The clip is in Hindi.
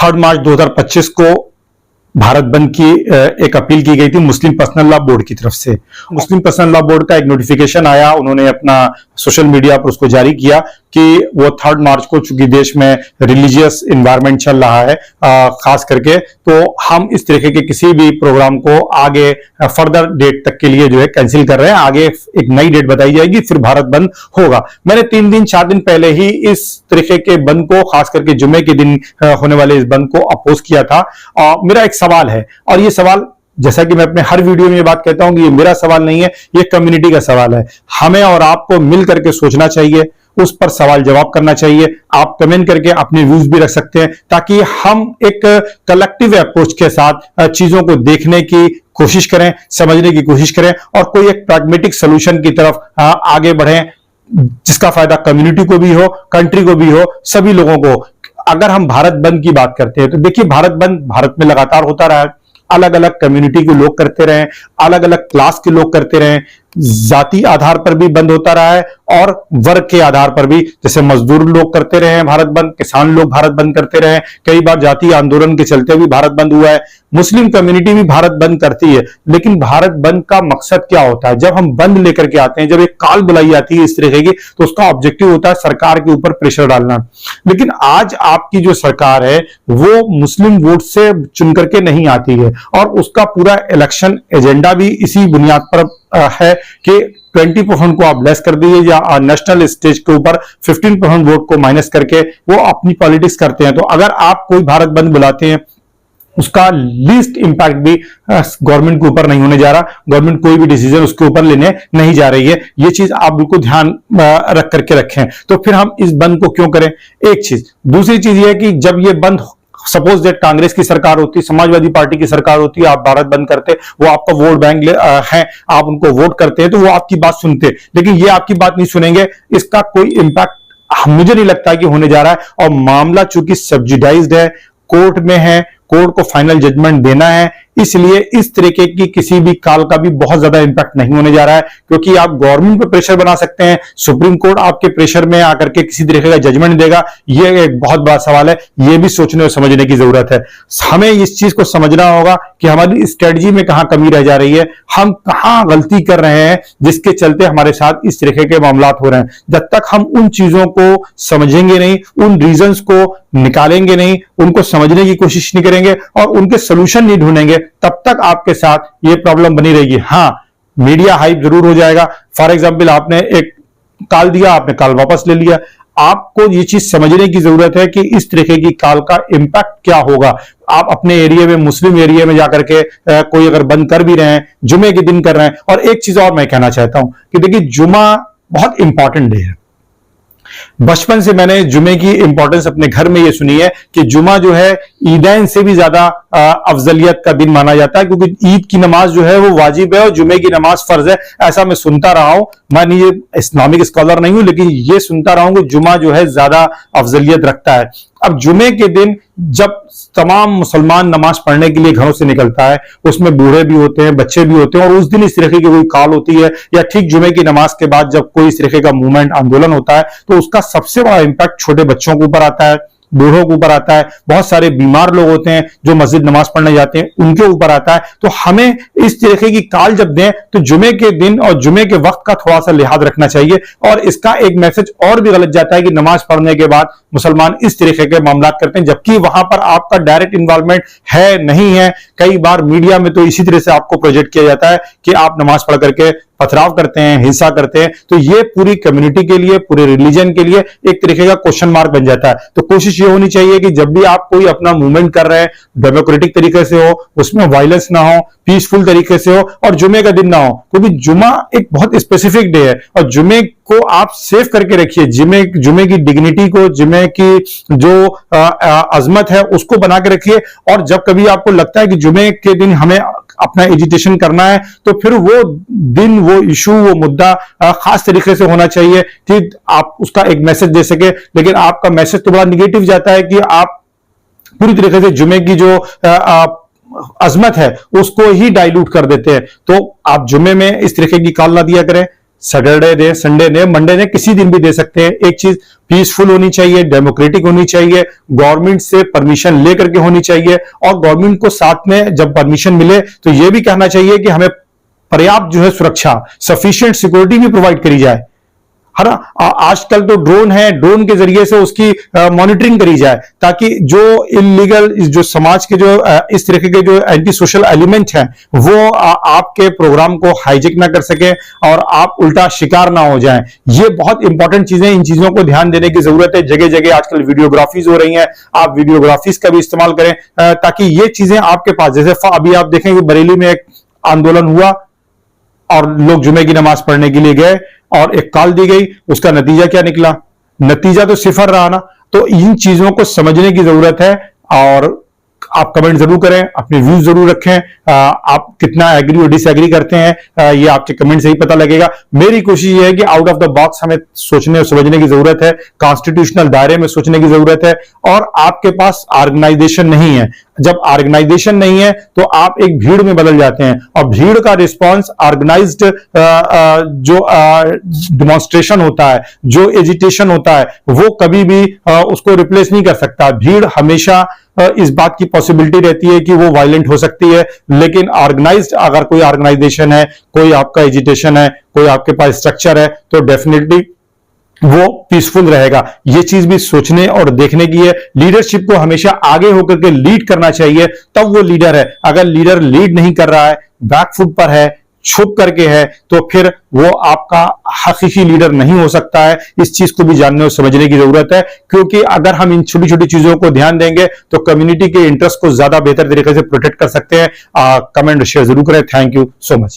3 मार्च 2025 को भारत बंद की एक अपील की गई थी मुस्लिम पर्सनल लॉ बोर्ड की तरफ से। मुस्लिम पर्सनल लॉ बोर्ड का एक नोटिफिकेशन आया, उन्होंने अपना सोशल मीडिया पर उसको जारी किया कि वो 3 मार्च को, चूंकि देश में रिलीजियस इन्वायरमेंट चल रहा है खास करके, तो हम इस तरीके के किसी भी प्रोग्राम को आगे फर्दर डेट तक के लिए जो है कैंसिल कर रहे हैं। आगे एक नई डेट बताई जाएगी, फिर भारत बंद होगा। मैंने 3 दिन 4 दिन पहले ही इस तरीके के बंद को, खास करके जुम्मे के दिन होने वाले इस बंद को अपोज किया था। मेरा एक सवाल है, और ये सवाल, जैसा कि मैं अपने हर वीडियो में ये बात कहता हूं कि ये मेरा सवाल नहीं है, ये कम्युनिटी का सवाल है। हमें और आपको मिल करके सोचना चाहिए, उस पर सवाल जवाब करना चाहिए। आप कमेंट करके अपने व्यूज भी रख सकते हैं, ताकि हम एक कलेक्टिव अप्रोच के साथ चीजों को देखने की कोशिश करें, समझने की कोशिश करें, और कोई एक प्रैग्मेटिक सोल्यूशन की तरफ आगे बढ़ें, जिसका फायदा कम्युनिटी को भी हो, कंट्री को भी हो, सभी लोगों को। अगर हम भारत बंद की बात करते हैं तो देखिए, भारत बंद भारत में लगातार होता रहा है। अलग अलग कम्युनिटी के लोग करते रहे, अलग अलग क्लास के लोग करते रहे, जाति आधार पर भी बंद होता रहा है और वर्ग के आधार पर भी, जैसे मजदूर लोग करते रहे हैं भारत बंद, किसान लोग भारत बंद करते रहे, कई बार जातीय आंदोलन के चलते भी भारत बंद हुआ है, मुस्लिम कम्युनिटी भी भारत बंद करती है। लेकिन भारत बंद का मकसद क्या होता है? जब हम बंद लेकर के आते हैं, जब एक काल बुलाई जाती है इस तरीके की, तो उसका ऑब्जेक्टिव होता है सरकार के ऊपर प्रेशर डालना। लेकिन आज आपकी जो सरकार है वो मुस्लिम वोट से चुन करके नहीं आती है, और उसका पूरा इलेक्शन एजेंडा भी इसी बुनियाद पर है कि 20% को आप लेस कर दीजिए, या नेशनल स्टेज के ऊपर 15% वोट को माइनस करके वो अपनी पॉलिटिक्स करते हैं। तो अगर आप कोई भारत बंद बुलाते हैं, उसका लीस्ट इंपैक्ट भी गवर्नमेंट के ऊपर नहीं होने जा रहा, गवर्नमेंट कोई भी डिसीजन उसके ऊपर लेने नहीं जा रही है। ये चीज आप बिल्कुल ध्यान रख करके रखें। तो फिर हम इस बंद को क्यों करें? एक चीज। दूसरी चीज ये है कि जब ये बंद, सपोज दैट कांग्रेस की सरकार होती, समाजवादी पार्टी की सरकार होती, आप भारत बंद करते, वो आपका वोट बैंक है, आप उनको वोट करते हैं, तो वो आपकी बात सुनते, लेकिन ये आपकी बात नहीं सुनेंगे। इसका कोई इंपैक्ट मुझे नहीं लगता कि होने जा रहा है। और मामला चूंकि सब्सिडाइज्ड है, कोर्ट में है, कोर्ट को फाइनल जजमेंट देना है, इसलिए इस तरीके की किसी भी काल का भी बहुत ज्यादा इंपैक्ट नहीं होने जा रहा है। क्योंकि आप गवर्नमेंट पे प्रेशर बना सकते हैं, सुप्रीम कोर्ट आपके प्रेशर में आकर के किसी तरीके का जजमेंट देगा, ये एक बहुत बड़ा सवाल है। ये भी सोचने और समझने की जरूरत है। हमें इस चीज को समझना होगा कि हमारी स्ट्रेटजी में कहां कमी रह जा रही है, हम कहां गलती कर रहे हैं, जिसके चलते हमारे साथ इस तरीके के मामला हो रहे हैं। जब तक हम उन चीजों को समझेंगे नहीं, उन रीजंस को निकालेंगे नहीं, उनको समझने की कोशिश नहीं करेंगे और उनके सोल्यूशन नहीं ढूंढेंगे, तब तक आपके साथ ये प्रॉब्लम बनी रहेगी। हां, मीडिया हाइप जरूर हो जाएगा। फॉर एग्जांपल, आपने एक काल दिया, आपने काल वापस ले लिया। आपको ये चीज समझने की जरूरत है कि इस तरीके की काल का इंपैक्ट क्या होगा। आप अपने एरिया में, मुस्लिम एरिया में जाकर के कोई अगर बंद कर भी रहे हैं, जुमे के दिन कर रहे हैं। और एक चीज और मैं कहना चाहता हूं कि देखिए, जुमा बहुत इंपॉर्टेंट डे है। बचपन से मैंने जुमे की इंपॉर्टेंस अपने घर में ये सुनी है कि जुमा जो है ईदैन से भी ज्यादा अफजलियत का दिन माना जाता है, क्योंकि ईद की नमाज जो है वो वाजिब है और जुमे की नमाज फर्ज है। ऐसा मैं सुनता रहा हूं। मैं ये इस्लामिक स्कॉलर नहीं हूं, लेकिन ये सुनता रहा हूं कि जुमा जो है ज्यादा अफजलियत रखता है। अब जुमे के दिन जब तमाम मुसलमान नमाज पढ़ने के लिए घरों से निकलता है, उसमें बूढ़े भी होते हैं, बच्चे भी होते हैं, और उस दिन इस तरीके की कोई काल होती है, या ठीक जुमे की नमाज के बाद जब कोई इस तरीके का मूवमेंट, आंदोलन होता है, तो उसका सबसे बड़ा इंपैक्ट छोटे बच्चों के ऊपर आता है, बूढ़ों के ऊपर आता है, बहुत सारे बीमार लोग होते हैं जो मस्जिद नमाज पढ़ने जाते हैं, उनके ऊपर आता है। तो हमें इस तरीके की काल जब दें तो जुमे के दिन और जुमे के वक्त का थोड़ा सा लिहाज रखना चाहिए। और इसका एक मैसेज और भी गलत जाता है कि नमाज पढ़ने के बाद मुसलमान इस तरीके के मामला करते हैं, जबकि वहां पर आपका डायरेक्ट इन्वॉल्वमेंट है नहीं है। कई बार मीडिया में तो इसी तरह से आपको प्रोजेक्ट किया जाता है कि आप नमाज पढ़ करके पथराव करते हैं, हिंसा करते हैं। तो ये पूरी कम्युनिटी के लिए, पूरे रिलीजन के लिए एक तरीके का क्वेश्चन मार्क बन जाता है। तो कोशिश ये होनी चाहिए कि जब भी आप कोई अपना मूवमेंट कर रहे हैं, डेमोक्रेटिक तरीके से हो, उसमें वायलेंस ना हो, पीसफुल तरीके से हो, और जुमे का दिन ना हो, क्योंकि जुमा एक बहुत स्पेसिफिक डे है। और जुमे को आप सेव करके रखिए, जुमे की डिग्निटी को, जुमे की जो अजमत है उसको बना के रखिए। और जब कभी आपको लगता है कि जुमे के दिन हमें अपना एजिटेशन करना है, तो फिर वो दिन, वो इशू, वो मुद्दा खास तरीके से होना चाहिए कि आप उसका एक मैसेज दे सके। लेकिन आपका मैसेज तो बड़ा निगेटिव जाता है कि आप पूरी तरीके से जुमे की जो अजमत है उसको ही डाइल्यूट कर देते हैं। तो आप जुमे में इस तरीके की कॉल ना दिया करें, सैटरडे दे, संडे दे, मंडे दे, किसी दिन भी दे सकते हैं। एक चीज, पीसफुल होनी चाहिए, डेमोक्रेटिक होनी चाहिए, गवर्नमेंट से परमिशन लेकर के होनी चाहिए, और गवर्नमेंट को साथ में जब परमिशन मिले तो यह भी कहना चाहिए कि हमें पर्याप्त जो है सुरक्षा, सफिशिएंट सिक्योरिटी भी प्रोवाइड करी जाए, है ना। आजकल तो ड्रोन है, ड्रोन के जरिए से उसकी मॉनिटरिंग करी जाए, ताकि जो इलीगल, जो समाज के जो इस तरह के जो एंटी सोशल एलिमेंट हैं वो आपके प्रोग्राम को हाईजेक ना कर सके और आप उल्टा शिकार ना हो जाएं। ये बहुत इंपॉर्टेंट चीजें, इन चीजों को ध्यान देने की जरूरत है। जगह जगह आजकल वीडियोग्राफीज हो रही हैं, आप वीडियोग्राफीज का भी इस्तेमाल करें ताकि ये चीजें आपके पास, जैसे अभी आप देखेंगे बरेली में एक आंदोलन हुआ और लोग जुमे की नमाज पढ़ने के लिए गए और एक कॉल दी गई, उसका नतीजा क्या निकला? नतीजा तो सिफर रहा ना। तो इन चीजों को समझने की जरूरत है, और आप कमेंट जरूर करें, अपने व्यूज जरूर रखें। आप कितना एग्री और डिसएग्री करते हैं ये आपके कमेंट से ही पता लगेगा। मेरी कोशिश ये है कि आउट ऑफ द बॉक्स हमें सोचने और समझने की जरूरत है, कॉन्स्टिट्यूशनल दायरे में सोचने की जरूरत है। और आपके पास ऑर्गेनाइजेशन नहीं है, जब ऑर्गेनाइजेशन नहीं है तो आप एक भीड़ में बदल जाते हैं, और भीड़ का रिस्पांस ऑर्गेनाइज्ड जो डिमॉन्स्ट्रेशन होता है, जो एजिटेशन होता है, वो कभी भी उसको रिप्लेस नहीं कर सकता। भीड़ हमेशा इस बात की पॉसिबिलिटी रहती है कि वो वायलेंट हो सकती है, लेकिन ऑर्गेनाइज्ड, अगर कोई ऑर्गेनाइजेशन है, कोई आपका एजिटेशन है, कोई आपके पास स्ट्रक्चर है, तो डेफिनेटली वो पीसफुल रहेगा। ये चीज भी सोचने और देखने की है। लीडरशिप को हमेशा आगे होकर के लीड करना चाहिए, तब वो लीडर है। अगर लीडर लीड नहीं कर रहा है, बैकफुट पर है, छुप करके है, तो फिर वो आपका हकीकी लीडर नहीं हो सकता है। इस चीज को भी जानने और समझने की जरूरत है, क्योंकि अगर हम इन छोटी छोटी चीजों को ध्यान देंगे तो कम्युनिटी के इंटरेस्ट को ज्यादा बेहतर तरीके से प्रोटेक्ट कर सकते हैं। कमेंट शेयर जरूर करें। Thank you so much.